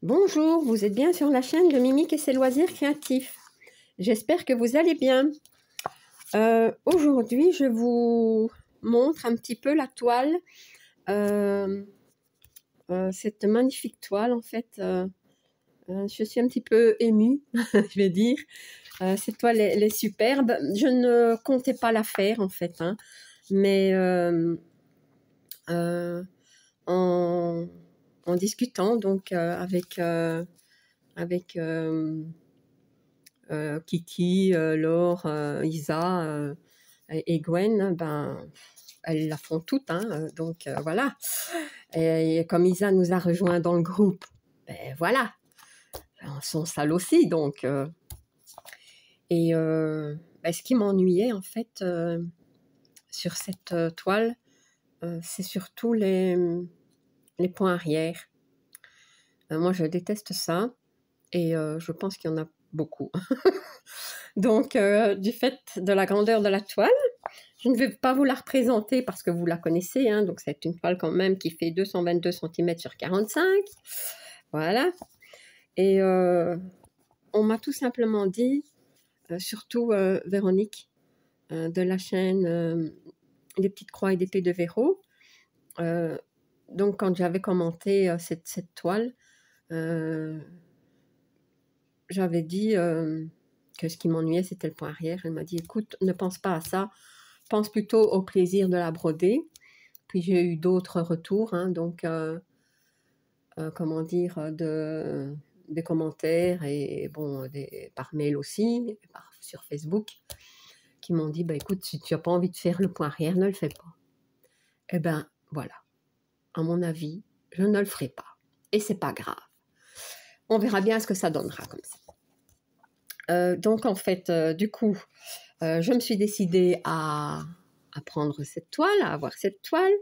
Bonjour, vous êtes bien sur la chaîne de Mimique et ses loisirs créatifs. J'espère que vous allez bien. Aujourd'hui, je vous montre un petit peu la toile. Cette magnifique toile, en fait, je suis un petit peu émue, je vais dire. Cette toile, elle est superbe. Je ne comptais pas la faire, en fait, hein, mais en discutant donc avec Kiki, Laure, Isa et Gwen, ben, elles la font toutes, hein, donc voilà. Et comme Isa nous a rejoint dans le groupe, ben voilà, on s'en sale aussi, donc. Ben, ce qui m'ennuyait en fait sur cette toile, c'est surtout les points arrière. Moi, je déteste ça, et je pense qu'il y en a beaucoup. Donc, du fait de la grandeur de la toile, je ne vais pas vous la représenter parce que vous la connaissez, hein, donc c'est une toile quand même qui fait 222 cm sur 45. Voilà. Et on m'a tout simplement dit, surtout Véronique, de la chaîne des petites croix et d'épée de Véro, donc quand j'avais commenté cette toile, j'avais dit que ce qui m'ennuyait, c'était le point arrière. Elle m'a dit, écoute, ne pense pas à ça, pense plutôt au plaisir de la broder. Puis j'ai eu d'autres retours, hein, donc comment dire, des commentaires et bon, par mail aussi, sur Facebook, qui m'ont dit, bah, écoute, si tu n'as pas envie de faire le point arrière, ne le fais pas. Eh ben voilà, à mon avis, je ne le ferai pas. Et c'est pas grave. On verra bien ce que ça donnera comme ça. Donc en fait, du coup, je me suis décidée à prendre cette toile, à avoir cette toile.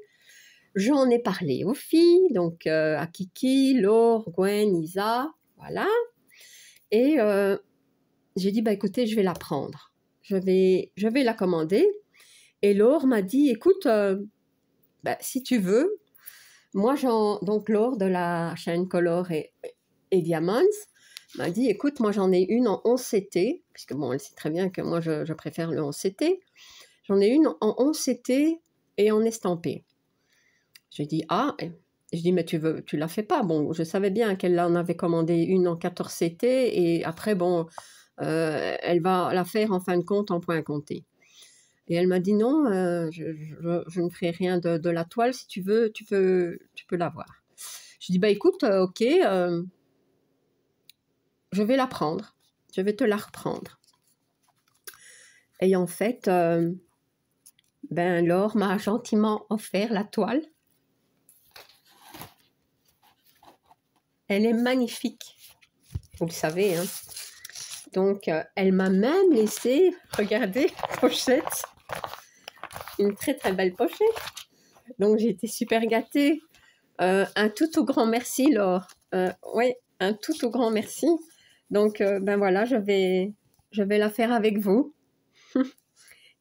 J'en ai parlé aux filles, donc à Kiki, Laure, Gwen, Isa, voilà. Et j'ai dit, bah écoutez, je vais la prendre. Je vais la commander. Et Laure m'a dit, écoute, bah, si tu veux, moi, donc Laure de la chaîne Color et Diamonds m'a dit, écoute, moi j'en ai une en 11 CT, puisque bon, elle sait très bien que moi je préfère le 11 CT. J'en ai une en 11 CT et en estampé. J'ai dit, ah, je dis, mais tu la fais pas. Bon, je savais bien qu'elle en avait commandé une en 14 CT et après, bon, elle va la faire en fin de compte en point compté. Et elle m'a dit, non, je ne ferai rien de la toile. Si tu veux, tu peux l'avoir. Je dis, bah écoute, ok, je vais la prendre. Je vais te la reprendre. Et en fait, ben Laure m'a gentiment offert la toile. Elle est magnifique, vous le savez, hein. Donc, elle m'a même laissé, regardez, pochette, une très très belle pochette. Donc, j'ai été super gâtée. Un tout grand merci, Laure. Oui, un tout grand merci. Donc, ben voilà, je vais la faire avec vous.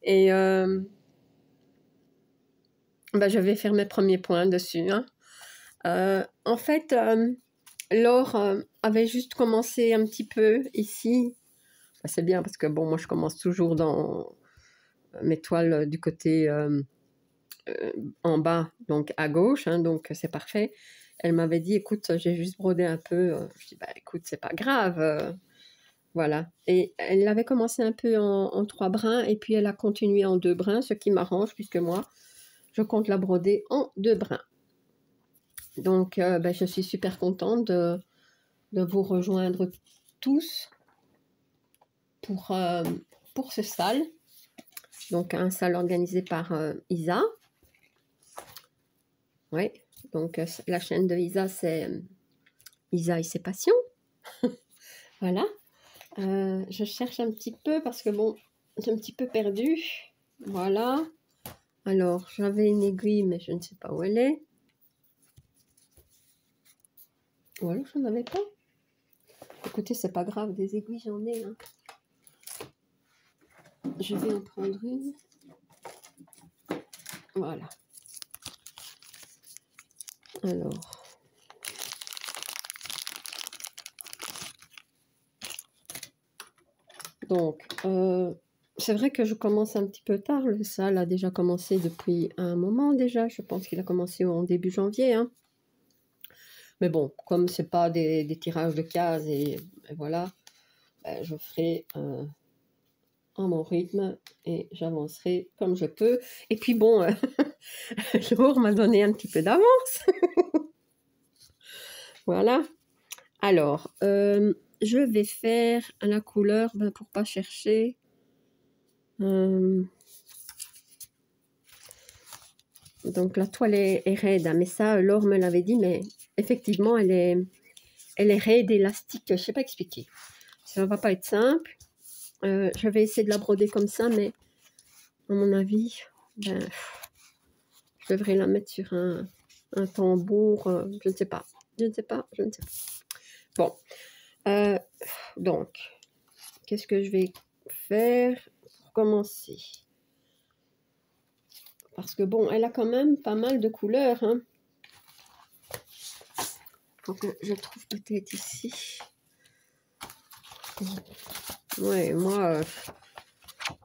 Et ben, je vais faire mes premiers points dessus, hein. En fait, Laure avait juste commencé un petit peu ici. C'est bien parce que bon, moi je commence toujours dans mes toiles du côté en bas, donc à gauche, hein, donc c'est parfait. Elle m'avait dit, écoute, j'ai juste brodé un peu. Je dis, bah écoute, c'est pas grave. Voilà. Et elle avait commencé un peu en 3 brins et puis elle a continué en 2 brins, ce qui m'arrange puisque moi, je compte la broder en 2 brins. Donc, ben, je suis super contente de vous rejoindre tous pour ce sale. Donc, un sale organisé par Isa. Oui, donc la chaîne de Isa, c'est Isa et ses passions. Voilà. Je cherche un petit peu parce que bon, j'ai un petit peu perdu. Voilà. Alors, j'avais une aiguille, mais je ne sais pas où elle est. Ou alors, je n'en avais pas. Écoutez, c'est pas grave, des aiguilles, j'en ai. Hein. Je vais en prendre une. Voilà. Alors. Donc, c'est vrai que je commence un petit peu tard. Le sale a déjà commencé depuis un moment déjà. Je pense qu'il a commencé en début janvier. Hein. Mais bon, comme c'est pas des tirages de cases et voilà, ben, je ferai en mon rythme et j'avancerai comme je peux. Et puis bon, le jour m'a donné un petit peu d'avance. Voilà. Alors, je vais faire la couleur, ben, pour pas chercher. Donc la toile est raide, hein, mais ça, Laure me l'avait dit, mais effectivement, elle est raide, élastique, je sais pas expliquer. Ça va pas être simple. Je vais essayer de la broder comme ça, mais à mon avis, ben, je devrais la mettre sur un tambour, je ne sais pas. Je ne sais pas. Bon, donc, qu'est-ce que je vais faire pour commencer? Parce que bon, elle a quand même pas mal de couleurs. Hein. Faut que je trouve peut-être ici. Ouais, moi...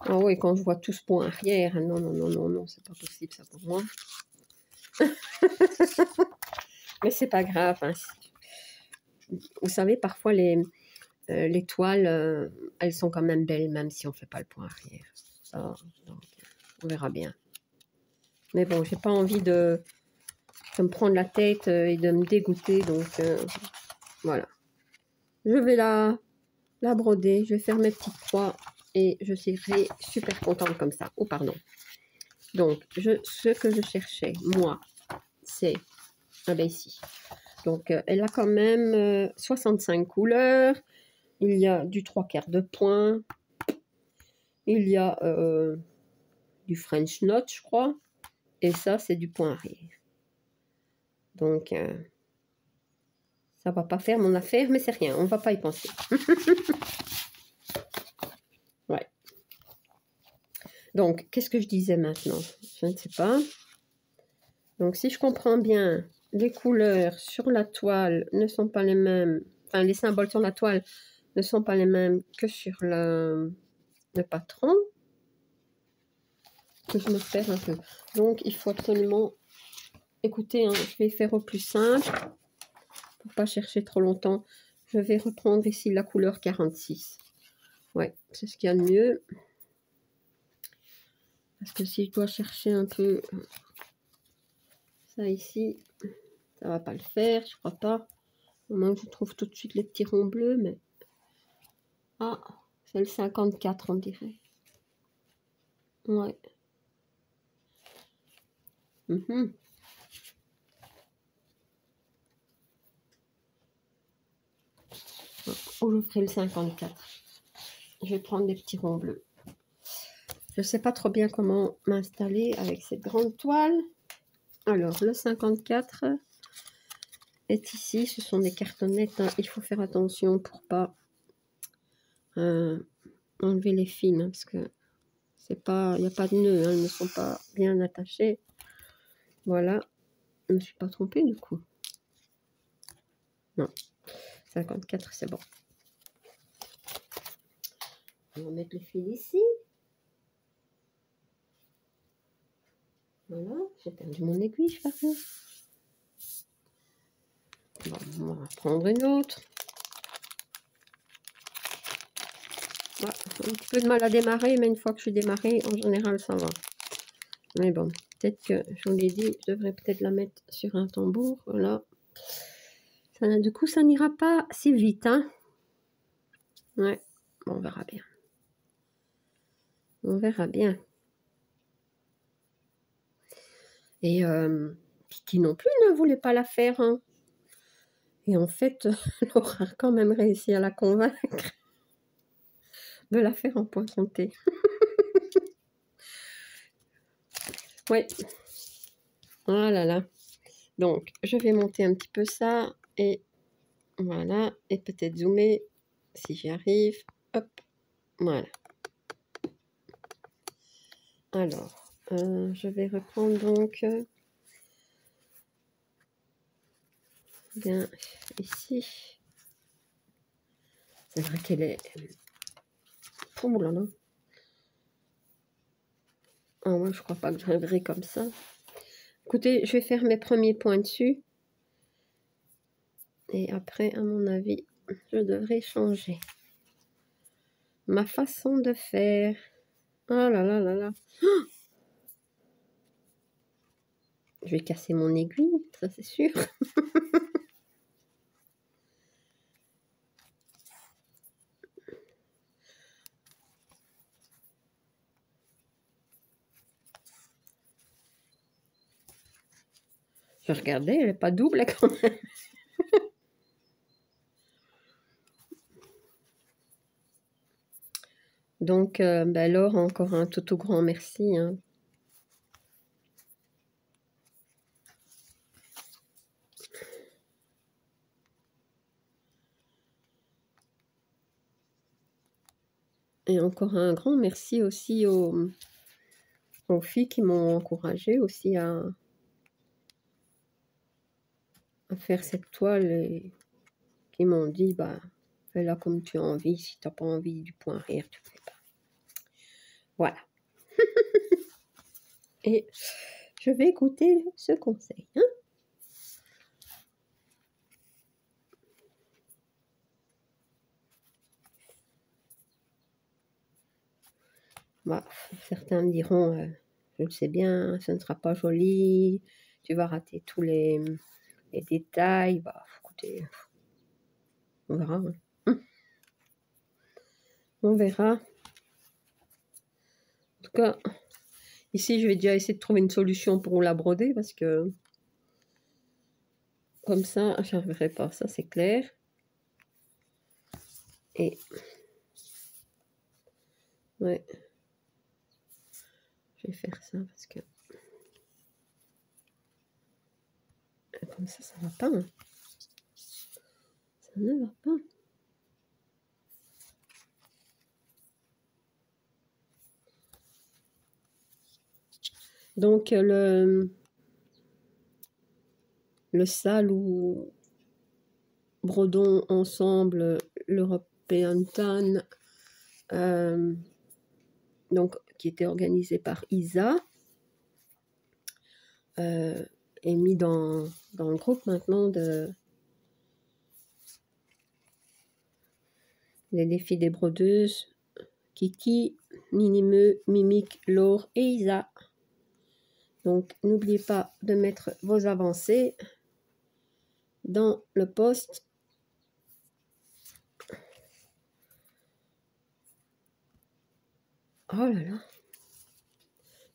Ah oui, quand je vois tout ce point arrière, non, c'est pas possible ça pour moi. Mais c'est pas grave. Hein. Vous savez, parfois les toiles, elles sont quand même belles, même si on fait pas le point arrière. Ça, donc, on verra bien. Mais bon, j'ai pas envie de me prendre la tête et de me dégoûter, donc voilà. Je vais la broder, je vais faire mes petites croix et je serai super contente comme ça. Oh, pardon. Donc, ce que je cherchais, moi, c'est... Ah ben ici. Donc, elle a quand même 65 couleurs. Il y a du 3/4 de point. Il y a du French Knot, je crois. Et ça, c'est du point arrière. Donc, ça va pas faire mon affaire, mais c'est rien. On va pas y penser. Ouais. Donc, qu'est-ce que je disais maintenant? Je ne sais pas. Donc, si je comprends bien, les couleurs sur la toile ne sont pas les mêmes. Enfin, les symboles sur la toile ne sont pas les mêmes que sur le patron. Que je me perds un peu. Donc, il faut absolument... Écoutez, hein, je vais faire au plus simple. Pour pas chercher trop longtemps. Je vais reprendre ici la couleur 46. Ouais, c'est ce qu'il y a de mieux. Parce que si je dois chercher un peu ça ici, ça va pas le faire, je crois pas. Au moins que je trouve tout de suite les petits ronds bleus, mais... Ah, c'est le 54, on dirait. Ouais. Ou je ferai le 54. Je vais prendre des petits ronds bleus. Je sais pas trop bien comment m'installer avec cette grande toile. Alors, le 54 est ici. Ce sont des cartonnettes. Hein. Il faut faire attention pour pas enlever les fils. Hein, parce que c'est pas, il n'y a pas de nœuds. Hein, elles ne sont pas bien attachées. Voilà. Je ne me suis pas trompée du coup. Non. 54, c'est bon. On va mettre le fil ici. Voilà. J'ai perdu mon aiguille, je pense. Bon, on va prendre une autre. Ouais, un petit peu de mal à démarrer, mais une fois que je suis démarrée, en général, ça va. Mais bon, peut-être que, je vous l'ai dit, je devrais peut-être la mettre sur un tambour. Voilà. Ça, du coup, ça n'ira pas si vite. Hein. Ouais, bon, on verra bien. On verra bien. Et Kiki non plus ne voulait pas la faire. Hein. Et en fait, Laura a quand même réussi à la convaincre de la faire en point compté. Ouais. Oh là là. Donc, je vais monter un petit peu ça. Et voilà. Et peut-être zoomer si j'y arrive. Hop. Voilà. Alors, je vais reprendre donc bien ici. C'est vrai qu'elle est Oh là là. Ah ouais, je crois pas que j'arriverai comme ça. Écoutez, je vais faire mes premiers points dessus. Et après, à mon avis, je devrais changer ma façon de faire. Ah là là là là. Je vais casser mon aiguille, ça c'est sûr. Je regardais, elle n'est pas double quand même. Donc, ben Laure, encore un tout grand merci. Hein. Et encore un grand merci aussi aux filles qui m'ont encouragée aussi à faire cette toile et qui m'ont dit, bah, fais-la comme tu as envie. Si tu n'as pas envie du point arrière, tu ne fais pas. Voilà. Et je vais écouter ce conseil. Hein. Bah, certains me diront, je le sais bien, ce ne sera pas joli, tu vas rater tous les détails. Bah, écoutez, on verra. Hein. On verra. En tout cas, ici, je vais déjà essayer de trouver une solution pour la broder parce que comme ça, je n'arriverai pas. Ça, c'est clair. Et ouais, je vais faire ça parce que comme ça va pas. Hein. Ça ne va pas. Donc, le sale ou brodons ensemble l'European Tan, donc, qui était organisé par Isa, est mis dans le groupe maintenant des défis des brodeuses. Kiki, Ninimeux, Mimique, Laure et Isa. Donc, n'oubliez pas de mettre vos avancées dans le post. Oh là là.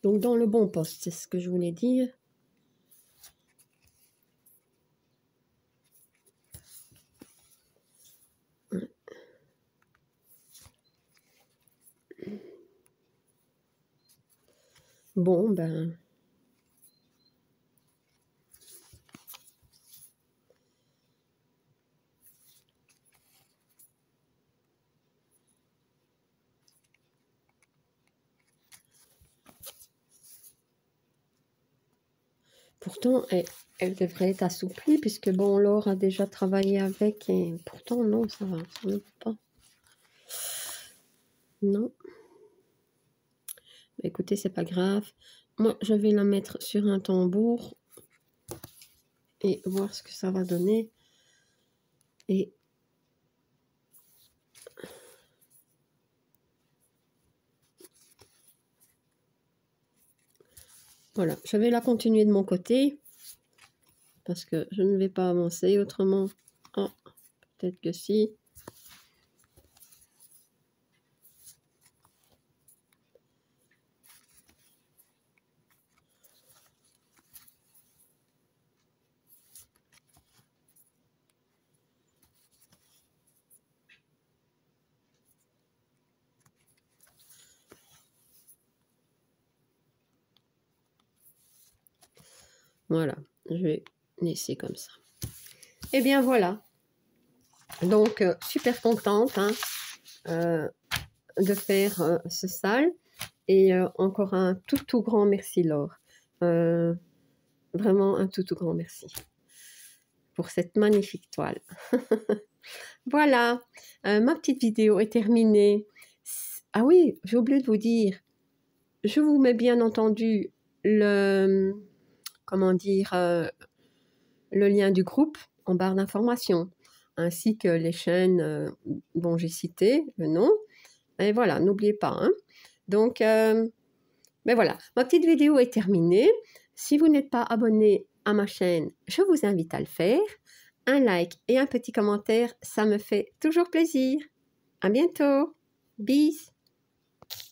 Donc, dans le bon post, c'est ce que je voulais dire. Bon, ben... Pourtant, elle devrait être assouplie, puisque bon, Laure a déjà travaillé avec, et pourtant, non, ça va, ça ne va pas. Non. Écoutez, c'est pas grave. Moi, je vais la mettre sur un tambour et voir ce que ça va donner. Et voilà, je vais la continuer de mon côté parce que je ne vais pas avancer autrement. Ah, peut-être que si. Voilà, je vais laisser comme ça. Et bien voilà. Donc, super contente hein, de faire ce sale. Et encore un tout grand merci Laure. Vraiment un tout grand merci pour cette magnifique toile. Voilà, ma petite vidéo est terminée. Ah oui, j'ai oublié de vous dire, je vous mets bien entendu le, comment dire, le lien du groupe en barre d'information, ainsi que les chaînes dont j'ai cité le nom. Et voilà, n'oubliez pas. Hein. Donc, mais voilà, ma petite vidéo est terminée. Si vous n'êtes pas abonné à ma chaîne, je vous invite à le faire. Un like et un petit commentaire, ça me fait toujours plaisir. À bientôt. Bis.